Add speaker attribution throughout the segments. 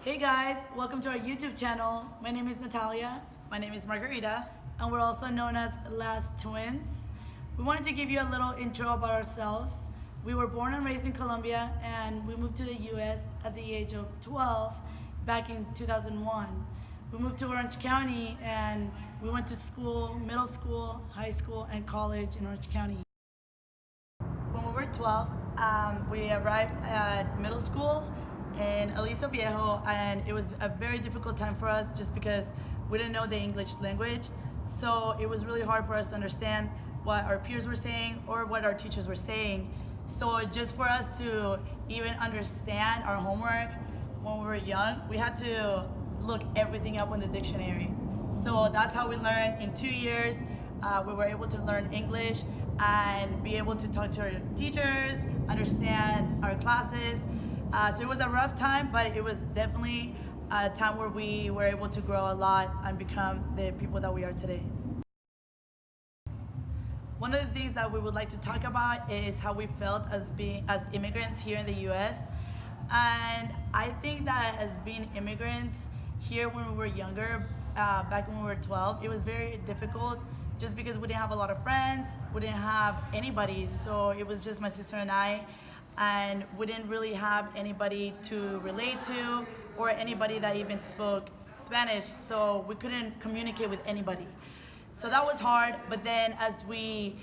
Speaker 1: Hey guys, welcome to our YouTube channel. My name is Natalia.
Speaker 2: My name is Margarita.
Speaker 1: And we're also known as Las2Winz. We wanted to give you a little intro about ourselves. We were born and raised in Colombia, and we moved to the US at the age of 12 back in 2001. We moved to Orange County and we went to school, middle school, high school, and college in Orange County.
Speaker 2: When we were 12, we arrived at middle school in Aliso Viejo, and it was a very difficult time for us just because we didn't know the English language. So it was really hard for us to understand what our peers were saying or what our teachers were saying. So just for us to even understand our homework when we were young, we had to look everything up in the dictionary. So that's how we learned. In 2 years, we were able to learn English and be able to talk to our teachers, understand our classes. So it was a rough time, but it was definitely a time where we were able to grow a lot and become the people that we are today. One of the things that we would like to talk about is how we felt as immigrants here in the US. And I think that as being immigrants here when we were younger, back when we were 12, it was very difficult just because we didn't have a lot of friends, we didn't have anybody. So it was just my sister and I, and we didn't really have anybody to relate to or anybody that even spoke Spanish, so we couldn't communicate with anybody. So that was hard, but then as the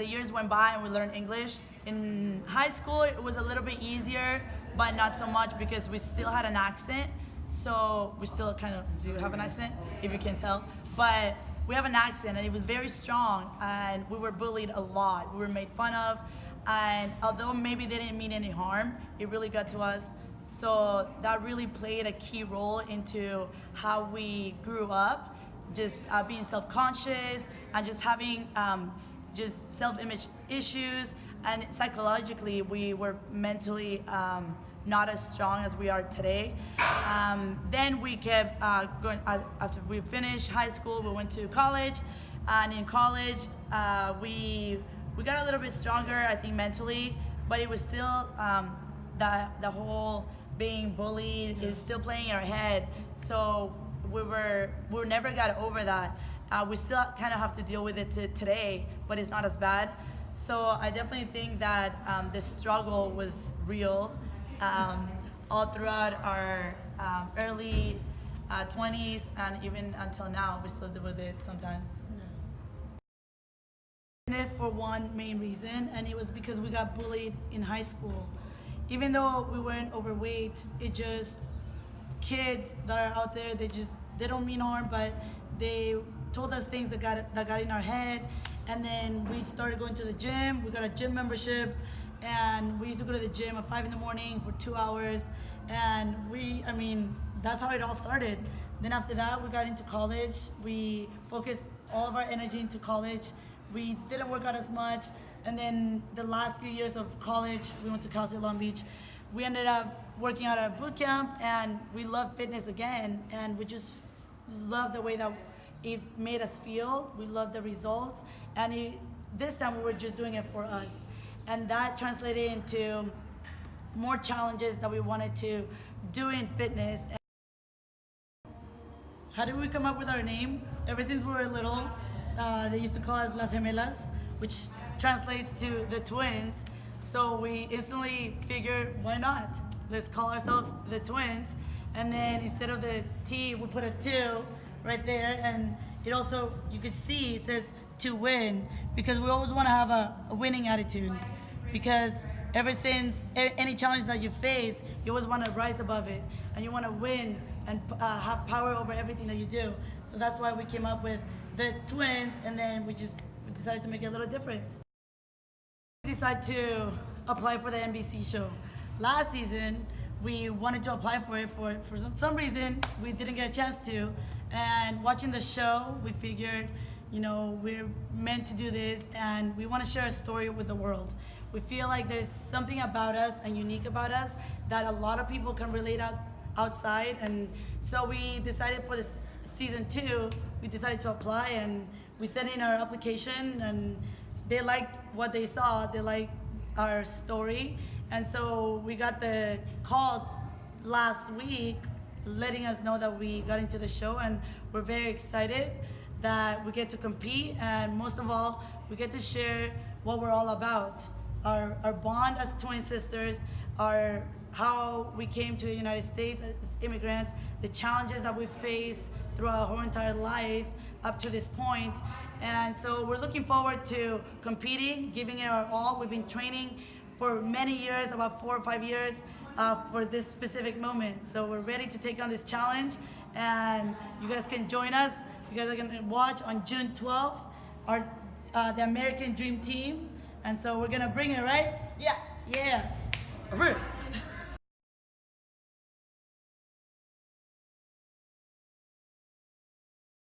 Speaker 2: years went by and we learned English, in high school it was a little bit easier, but not so much because we still had an accent. So we still kind of do have an accent, if you can tell, but we have an accent and it was very strong, and we were bullied a lot. We were made fun of, and although maybe they didn't mean any harm, it really got to us. So that really played a key role into how we grew up, just being self-conscious and just having just self-image issues, and psychologically we were mentally not as strong as we are today. Then we kept going. After we finished high school, we went to college, and in college we got a little bit stronger, I think, mentally, but it was still the whole being bullied, it was still playing in our head. So we never got over that. We still kind of have to deal with it today, but it's not as bad. So I definitely think that the struggle was real all throughout our early 20s, and even until now, we still deal with it sometimes.
Speaker 1: For one main reason, and it was because we got bullied in high school. Even though we weren't overweight, it just, kids that are out there, they don't mean harm, but they told us things that got in our head. And then we started going to the gym. We got a gym membership, and we used to go to the gym at 5 in the morning for 2 hours. And that's how it all started. Then after that, we got into college. We focused all of our energy into college. We didn't work out as much, and then the last few years of college, we went to Cal State Long Beach. We ended up working out at a boot camp, and we loved fitness again, and we just loved the way that it made us feel. We loved the results, and this time we were just doing it for us, and that translated into more challenges that we wanted to do in fitness. How did we come up with our name? Ever since we were little, they used to call us Las Gemelas, which translates to the twins. So we instantly figured, why not? Let's call ourselves the twins. And then instead of the T, we put a 2 right there. And it also, you could see, it says to win, because we always want to have a winning attitude. Because ever since any challenge that you face, you always want to rise above it, and you want to win and have power over everything that you do. So that's why we came up with the twins, and then we decided to make it a little different. We decided to apply for the NBC show. Last season, we wanted to apply for it for some reason. We didn't get a chance to. And watching the show, we figured, we're meant to do this, and we want to share a story with the world. We feel like there's something about us and unique about us that a lot of people can relate outside. And so we decided for this season 2, we decided to apply, and we sent in our application, and they liked what they saw. They liked our story, and so we got the call last week, letting us know that we got into the show, and we're very excited that we get to compete, and most of all, we get to share what we're all about. Our bond as twin sisters, how we came to the United States as immigrants, the challenges that we faced throughout our whole entire life up to this point. And so we're looking forward to competing, giving it our all. We've been training for many years, about 4 or 5 years, for this specific moment. So we're ready to take on this challenge, and you guys can join us. You guys are gonna watch on June 12th, the American Dream Team. And so we're gonna bring it, right?
Speaker 2: Yeah.
Speaker 1: Yeah.